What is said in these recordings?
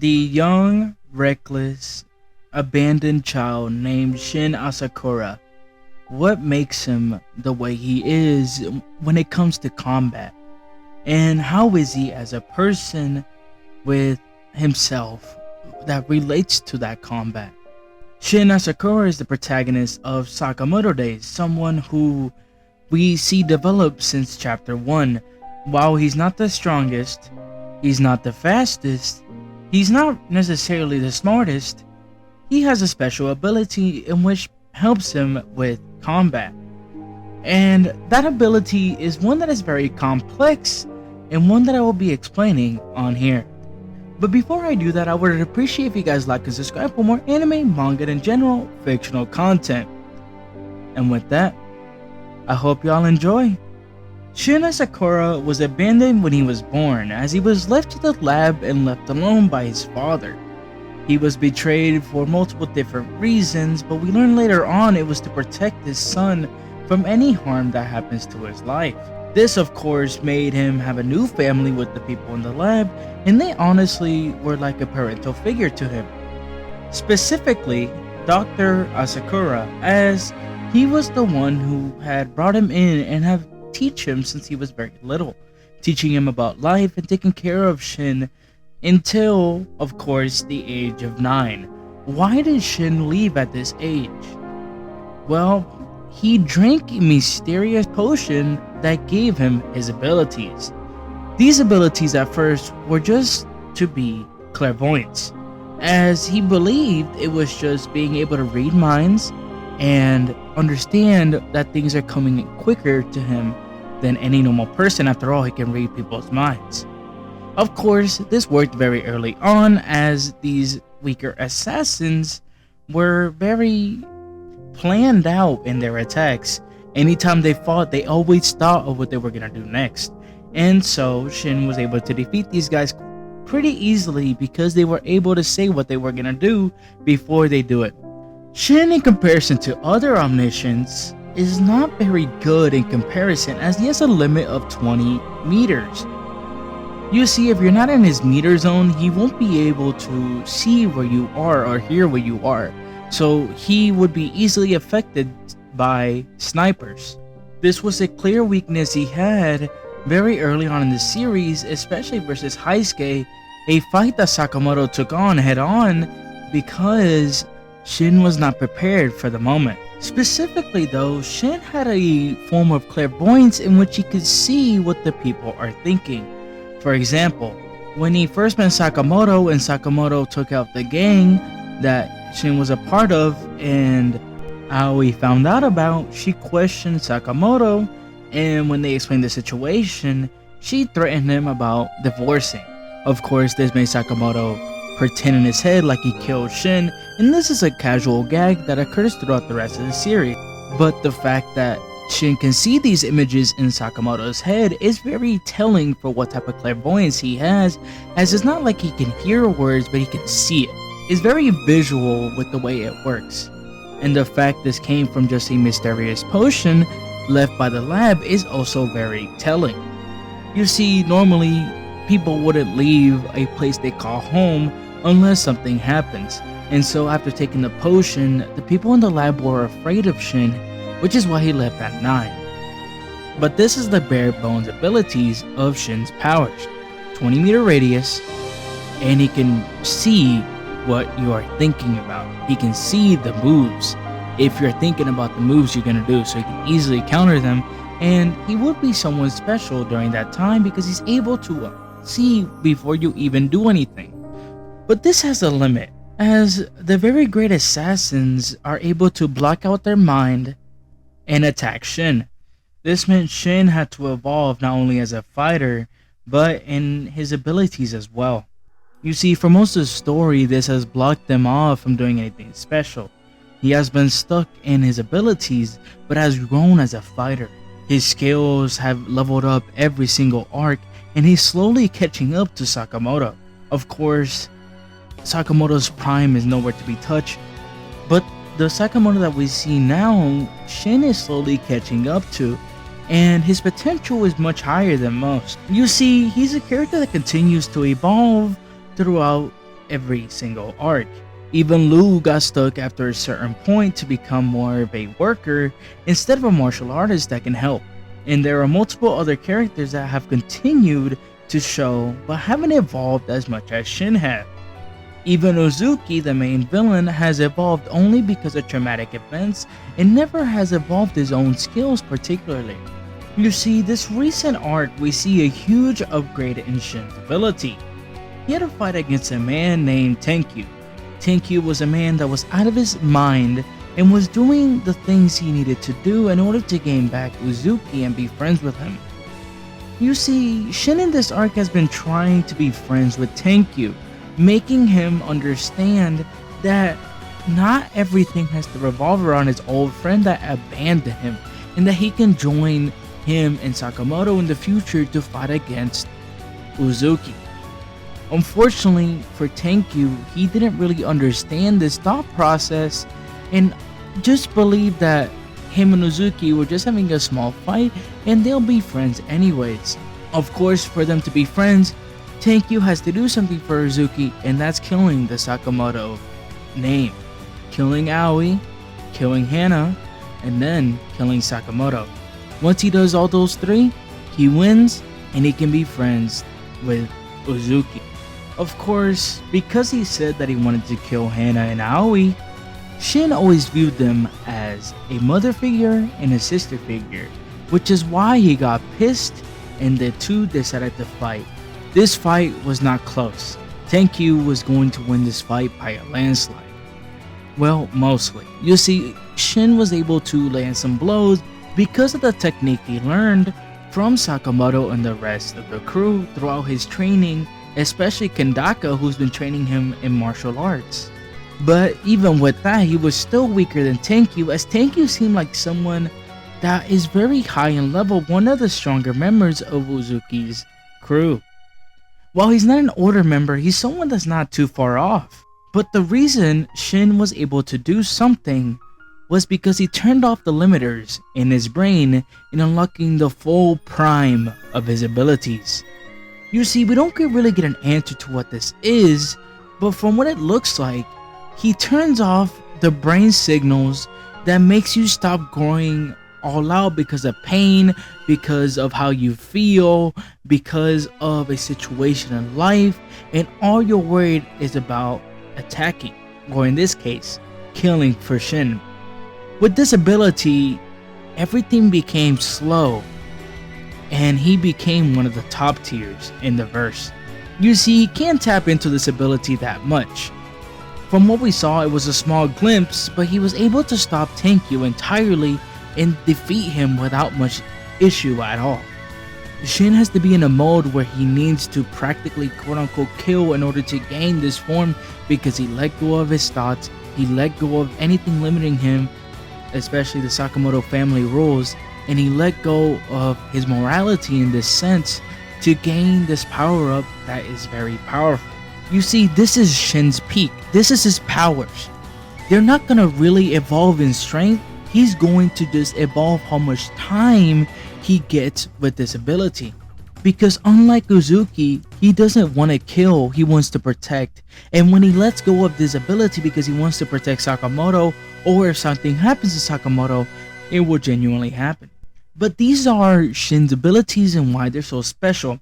The young, reckless, abandoned child named Shin Asakura. What makes him the way he is when it comes to combat? And how is he as a person with himself that relates to that combat? Shin Asakura is the protagonist of Sakamoto Days, someone who we see develop since chapter 1. While he's not the strongest, he's not the fastest, he's not necessarily the smartest, he has a special ability in which helps him with combat. And that ability is one that is very complex and one that I will be explaining on here. But before I do that, I would appreciate if you guys like and subscribe for more anime, manga, and general fictional content. And with that, I hope y'all enjoy. Shin Asakura was abandoned when he was born, as he was left to the lab and left alone by his father. He was betrayed for multiple different reasons, but we learn later on it was to protect his son from any harm that happens to his life. This of course made him have a new family with the people in the lab, and they honestly were like a parental figure to him. Specifically, Dr. Asakura, as he was the one who had brought him in and have teach him since he was very little, teaching him about life and taking care of Shin until, of course, the age of 9. Why did Shin leave at this age? Well, he drank a mysterious potion that gave him his abilities. These abilities at first were just to be clairvoyance, as he believed it was just being able to read minds and understand that things are coming quicker to him than any normal person. After all, he can read people's minds. Of course, this worked very early on, as these weaker assassins were very planned out in their attacks. Anytime they fought, they always thought of what they were going to do next. And so Shin was able to defeat these guys pretty easily because they were able to say what they were going to do before they do it. Shin, in comparison to other omniscients, is not very good in comparison, as he has a limit of 20 meters. You see, if you're not in his meter zone, he won't be able to see where you are or hear where you are. So he would be easily affected by snipers. This was a clear weakness he had very early on in the series, especially versus Heisuke, a fight that Sakamoto took on head on because Shin was not prepared for the moment. Specifically though, Shin had a form of clairvoyance in which he could see what the people are thinking. For example, when he first met Sakamoto and Sakamoto took out the gang that Shin was a part of and how he found out about, she questioned Sakamoto, and when they explained the situation, she threatened him about divorcing. Of course, this made Sakamoto pretend in his head like he killed Shin, and this is a casual gag that occurs throughout the rest of the series. But the fact that Shin can see these images in Sakamoto's head is very telling for what type of clairvoyance he has, as it's not like he can hear words, but he can see it. It's very visual with the way it works. And the fact this came from just a mysterious potion left by the lab is also very telling. You see, normally people wouldn't leave a place they call home unless something happens, and so after taking the potion, the people in the lab were afraid of Shin, which is why he left at 9. But this is the bare bones abilities of Shin's powers: 20 meter radius, and he can see what you are thinking about. He can see the moves if you're thinking about the moves you're gonna do, so he can easily counter them, and he would be someone special during that time because he's able to see before you even do anything. But this has a limit, as the very great assassins are able to block out their mind and attack Shin. This meant Shin had to evolve not only as a fighter, but in his abilities as well. You see, for most of the story, this has blocked them off from doing anything special. He has been stuck in his abilities, but has grown as a fighter. His skills have leveled up every single arc, and he's slowly catching up to Sakamoto. Of course, Sakamoto's prime is nowhere to be touched, but the Sakamoto that we see now, Shin is slowly catching up to, and his potential is much higher than most. You see, he's a character that continues to evolve throughout every single arc. Even Lu got stuck after a certain point to become more of a worker instead of a martial artist that can help. And there are multiple other characters that have continued to show but haven't evolved as much as Shin has. Even Uzuki, the main villain, has evolved only because of traumatic events and never has evolved his own skills particularly. You see, this recent arc we see a huge upgrade in Shin's ability. He had a fight against a man named Tenkyu. Tenkyu was a man that was out of his mind and was doing the things he needed to do in order to gain back Uzuki and be friends with him. You see, Shin in this arc has been trying to be friends with Tenkyu, making him understand that not everything has to revolve around his old friend that abandoned him, and that he can join him and Sakamoto in the future to fight against Uzuki. Unfortunately for Tenkyu, he didn't really understand this thought process and just believed that him and Uzuki were just having a small fight and they'll be friends anyways. Of course, for them to be friends, Tenkyu has to do something for Uzuki, and that's killing the Sakamoto name. Killing Aoi, killing Hana, and then killing Sakamoto. Once he does all those three, he wins and he can be friends with Uzuki. Of course, because he said that he wanted to kill Hana and Aoi, Shin always viewed them as a mother figure and a sister figure, which is why he got pissed and the two decided to fight. This fight was not close. Tenkyu was going to win this fight by a landslide. Well, mostly. You see, Shin was able to land some blows because of the technique he learned from Sakamoto and the rest of the crew throughout his training, especially Kandaka, who's been training him in martial arts. But even with that, he was still weaker than Tenkyu, as Tenkyu seemed like someone that is very high in level, one of the stronger members of Uzuki's crew. While he's not an older member, he's someone that's not too far off. But the reason Shin was able to do something was because he turned off the limiters in his brain in unlocking the full prime of his abilities. You see, we don't really get an answer to what this is, but from what it looks like, he turns off the brain signals that makes you stop growing all out because of pain, because of how you feel, because of a situation in life, and all you're worried is about attacking, or in this case, killing for Shin. With this ability, everything became slow, and he became one of the top tiers in the verse. You see, he can't tap into this ability that much. From what we saw, it was a small glimpse, but he was able to stop Tenkyu entirely and defeat him without much issue at all. Shin has to be in a mode where he needs to practically quote-unquote kill in order to gain this form, because he let go of his thoughts, he let go of anything limiting him, especially the Sakamoto family rules, and he let go of his morality in this sense to gain this power-up that is very powerful. You see, this is Shin's peak, this is his powers. They're not gonna really evolve in strength, he's going to just evolve how much time he gets with this ability. Because unlike Uzuki, he doesn't want to kill, he wants to protect. And when he lets go of this ability because he wants to protect Sakamoto, or if something happens to Sakamoto, it will genuinely happen. But these are Shin's abilities and why they're so special.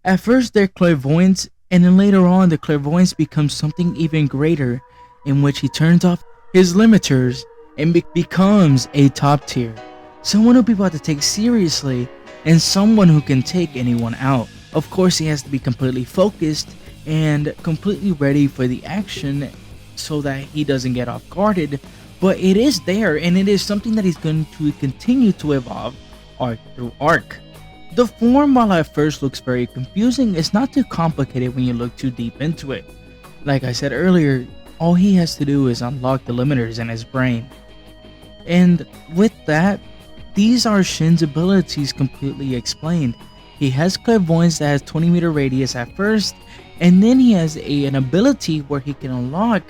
At first they're clairvoyance, and then later on the clairvoyance becomes something even greater, in which he turns off his limiters and becomes a top tier. Someone who people have to take seriously, and someone who can take anyone out. Of course, he has to be completely focused and completely ready for the action so that he doesn't get off guarded, but it is there, and it is something that he's going to continue to evolve arc through arc. The form, while at first looks very confusing, is not too complicated when you look too deep into it. Like I said earlier, all he has to do is unlock the limiters in his brain. And with that, these are Shin's abilities completely explained. He has clairvoyance that has 20-meter radius at first, and then he has an ability where he can unlock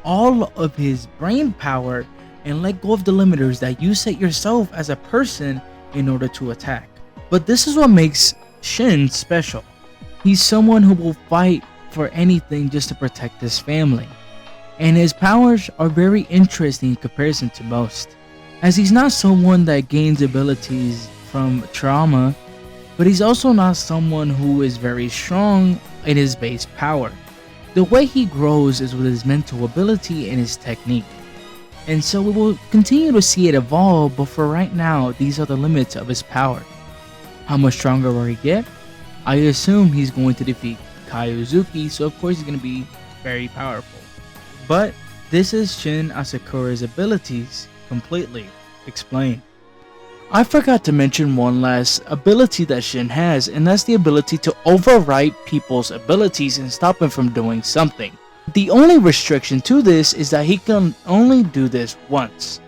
all of his brain power and let go of the limiters that you set yourself as a person in order to attack. But this is what makes Shin special. He's someone who will fight for anything just to protect his family. And his powers are very interesting in comparison to most, as he's not someone that gains abilities from trauma, but he's also not someone who is very strong in his base power. The way he grows is with his mental ability and his technique. And so we will continue to see it evolve, but for right now, these are the limits of his power. How much stronger will he get? I assume he's going to defeat Kaiuzuki, so of course he's going to be very powerful. But this is Shin Asakura's abilities completely explained. I forgot to mention one last ability that Shin has, and that's the ability to overwrite people's abilities and stop them from doing something. The only restriction to this is that he can only do this once.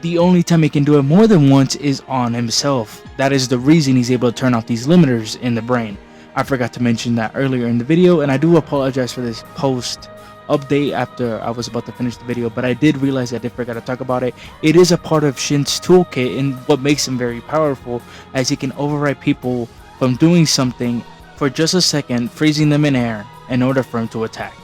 The only time he can do it more than once is on himself. That is the reason he's able to turn off these limiters in the brain. I forgot to mention that earlier in the video, and I do apologize for this post update after I was about to finish the video, but I did realize I did forget to talk about it. It is a part of Shin's toolkit and what makes him very powerful, as he can override people from doing something for just a second, freezing them in air in order for him to attack.